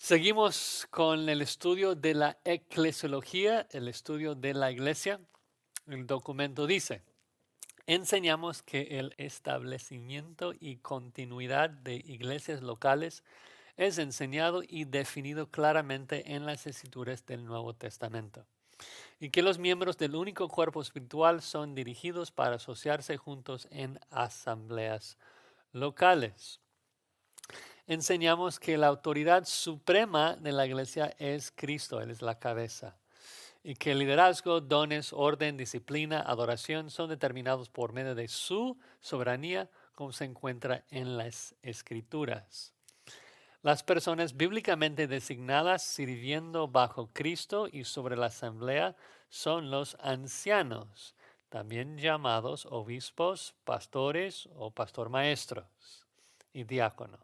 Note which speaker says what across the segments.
Speaker 1: Seguimos con el estudio de la eclesiología, el estudio de la iglesia. El documento dice, enseñamos que el establecimiento y continuidad de iglesias locales es enseñado y definido claramente en las escrituras del Nuevo Testamento, y que los miembros del único cuerpo espiritual son dirigidos para asociarse juntos en asambleas locales. Enseñamos que la autoridad suprema de la iglesia es Cristo, Él es la cabeza, y que el liderazgo, dones, orden, disciplina, adoración son determinados por medio de su soberanía, como se encuentra en las Escrituras. Las personas bíblicamente designadas sirviendo bajo Cristo y sobre la asamblea son los ancianos, también llamados obispos, pastores o pastor maestros y diáconos.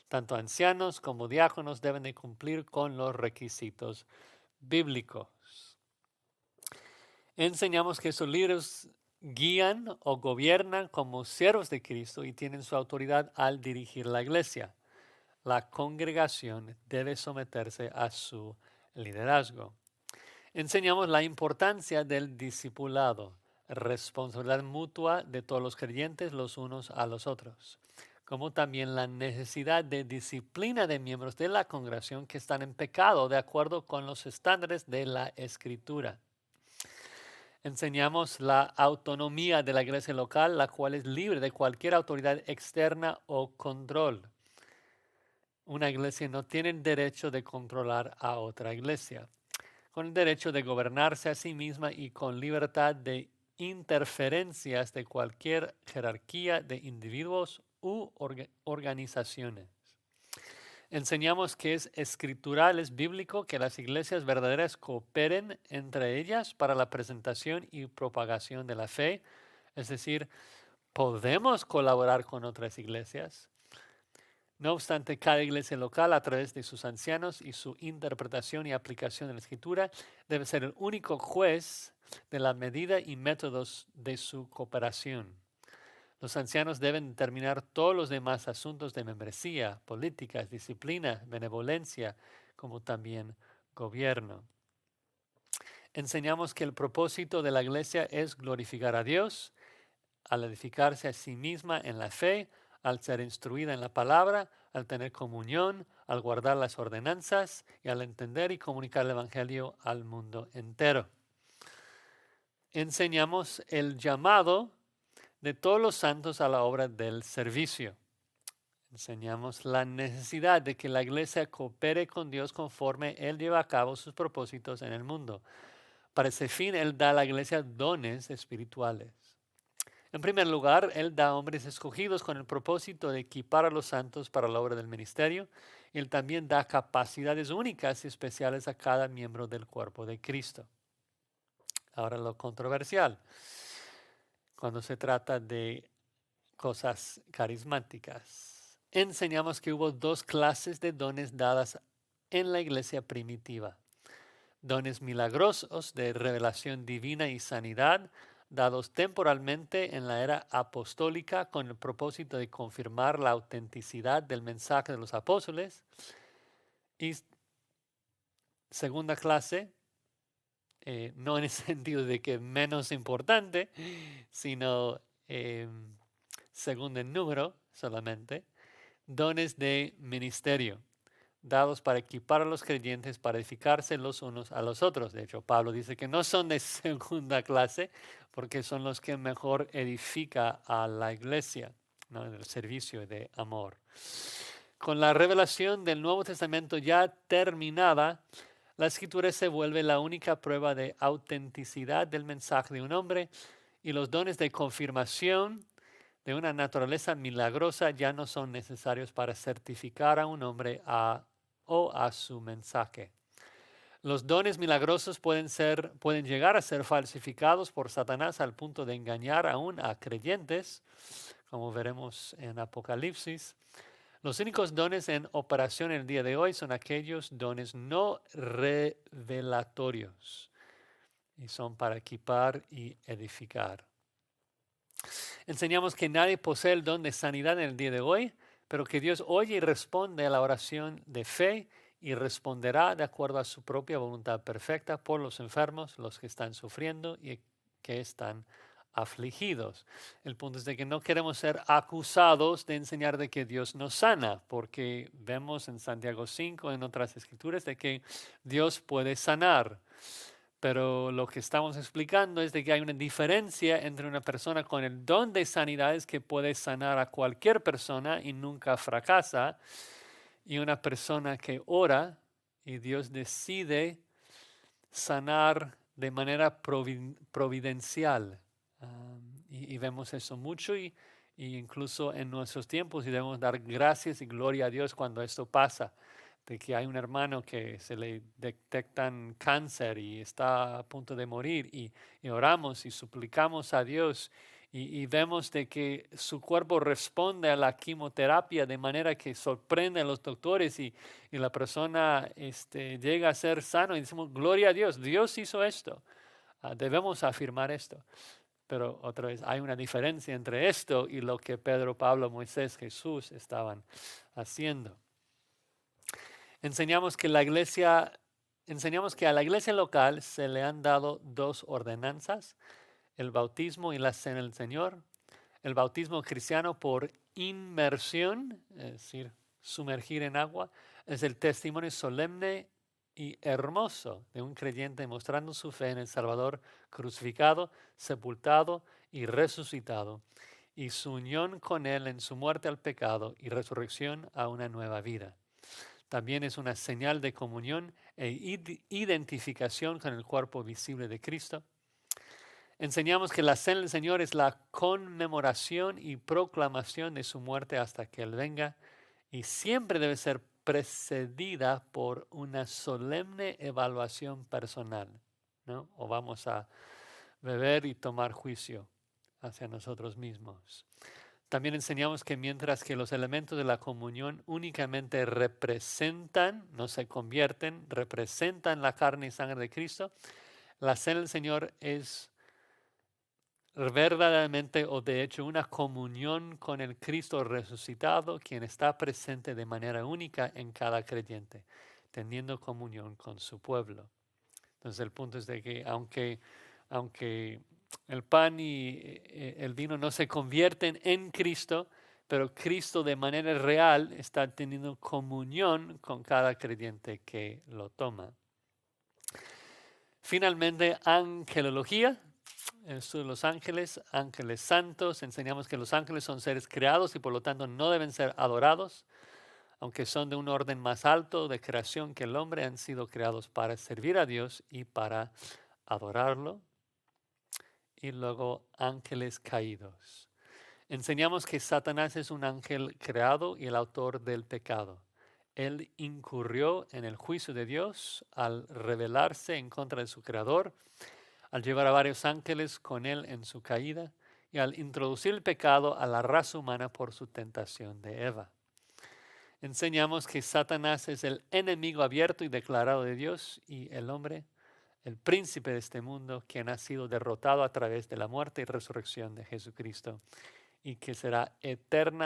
Speaker 1: Tanto ancianos como diáconos deben de cumplir con los requisitos bíblicos. Enseñamos que esos líderes guían o gobiernan como siervos de Cristo y tienen su autoridad al dirigir la iglesia. La congregación debe someterse a su liderazgo. Enseñamos la importancia del discipulado, responsabilidad mutua de todos los creyentes los unos a los otros, como también la necesidad de disciplina de miembros de la congregación que están en pecado de acuerdo con los estándares de la Escritura. Enseñamos la autonomía de la iglesia local, la cual es libre de cualquier autoridad externa o control. Una iglesia no tiene el derecho de controlar a otra iglesia, con el derecho de gobernarse a sí misma y con libertad de interferencias de cualquier jerarquía de individuos u organizaciones. Enseñamos que es escritural, es bíblico que las iglesias verdaderas cooperen entre ellas para la presentación y propagación de la fe. Es decir, podemos colaborar con otras iglesias. No obstante, cada iglesia local, a través de sus ancianos y su interpretación y aplicación de la escritura, debe ser el único juez de la medida y métodos de su cooperación. Los ancianos deben determinar todos los demás asuntos de membresía, políticas, disciplina, benevolencia, como también gobierno. Enseñamos que el propósito de la iglesia es glorificar a Dios, al edificarse a sí misma en la fe, al ser instruida en la palabra, al tener comunión, al guardar las ordenanzas y al entender y comunicar el Evangelio al mundo entero. Enseñamos el llamado de todos los santos a la obra del servicio. Enseñamos la necesidad de que la iglesia coopere con Dios conforme Él lleva a cabo sus propósitos en el mundo. Para ese fin, Él da a la iglesia dones espirituales. En primer lugar, Él da hombres escogidos con el propósito de equipar a los santos para la obra del ministerio. Él también da capacidades únicas y especiales a cada miembro del cuerpo de Cristo. Ahora lo controversial, cuando se trata de cosas carismáticas. Enseñamos que hubo dos clases de dones dadas en la iglesia primitiva. Dones milagrosos de revelación divina y sanidad, dados temporalmente en la era apostólica con el propósito de confirmar la autenticidad del mensaje de los apóstoles. Y segunda clase, no en el sentido de que menos importante, sino segundo en número solamente, dones de ministerio, dados para equipar a los creyentes para edificarse los unos a los otros. De hecho, Pablo dice que no son de segunda clase porque son los que mejor edifica a la iglesia, ¿no? En el servicio de amor. Con la revelación del Nuevo Testamento ya terminada, la escritura se vuelve la única prueba de autenticidad del mensaje de un hombre y los dones de confirmación de una naturaleza milagrosa ya no son necesarios para certificar a un hombre o a su mensaje. Los dones milagrosos pueden llegar a ser falsificados por Satanás al punto de engañar aún a creyentes, como veremos en Apocalipsis. Los únicos dones en operación el día de hoy son aquellos dones no revelatorios y son para equipar y edificar. Enseñamos que nadie posee el don de sanidad en el día de hoy, pero que Dios oye y responde a la oración de fe y responderá de acuerdo a su propia voluntad perfecta por los enfermos, los que están sufriendo y que están afligidos. El punto es de que no queremos ser acusados de enseñar de que Dios nos sana, porque vemos en Santiago 5, en otras escrituras, de que Dios puede sanar. Pero lo que estamos explicando es de que hay una diferencia entre una persona con el don de sanidades que puede sanar a cualquier persona y nunca fracasa, y una persona que ora y Dios decide sanar de manera providencial. Y vemos eso mucho y incluso en nuestros tiempos y debemos dar gracias y gloria a Dios cuando esto pasa, de que hay un hermano que se le detectan cáncer y está a punto de morir y oramos y suplicamos a Dios y vemos de que su cuerpo responde a la quimioterapia de manera que sorprende a los doctores y la persona llega a ser sano y decimos, gloria a Dios, Dios hizo esto. Debemos afirmar esto. Pero otra vez, hay una diferencia entre esto y lo que Pedro, Pablo, Moisés, Jesús estaban haciendo. Enseñamos que a la iglesia local se le han dado dos ordenanzas, el bautismo y la cena del Señor. El bautismo cristiano por inmersión, es decir, sumergir en agua, es el testimonio solemne y hermoso de un creyente mostrando su fe en el Salvador crucificado, sepultado y resucitado, y su unión con Él en su muerte al pecado y resurrección a una nueva vida. También es una señal de comunión e identificación con el cuerpo visible de Cristo. Enseñamos que la cena del Señor es la conmemoración y proclamación de su muerte hasta que Él venga y siempre debe ser precedida por una solemne evaluación personal, ¿no? O vamos a beber y tomar juicio hacia nosotros mismos. También enseñamos que mientras que los elementos de la comunión únicamente representan, no se convierten, representan la carne y sangre de Cristo, la cena del Señor es verdaderamente o de hecho una comunión con el Cristo resucitado, quien está presente de manera única en cada creyente, teniendo comunión con su pueblo. Entonces el punto es de que aunque el pan y el vino no se convierten en Cristo, pero Cristo de manera real está teniendo comunión con cada creyente que lo toma. Finalmente, angelología. Esto de los ángeles, ángeles santos. Enseñamos que los ángeles son seres creados y por lo tanto no deben ser adorados, aunque son de un orden más alto de creación que el hombre, han sido creados para servir a Dios y para adorarlo. Y luego ángeles caídos. Enseñamos que Satanás es un ángel creado y el autor del pecado. Él incurrió en el juicio de Dios al rebelarse en contra de su creador, al llevar a varios ángeles con él en su caída y al introducir el pecado a la raza humana por su tentación de Eva. Enseñamos que Satanás es el enemigo abierto y declarado de Dios y el hombre, el príncipe de este mundo, quien ha sido derrotado a través de la muerte y resurrección de Jesucristo y que será eternamente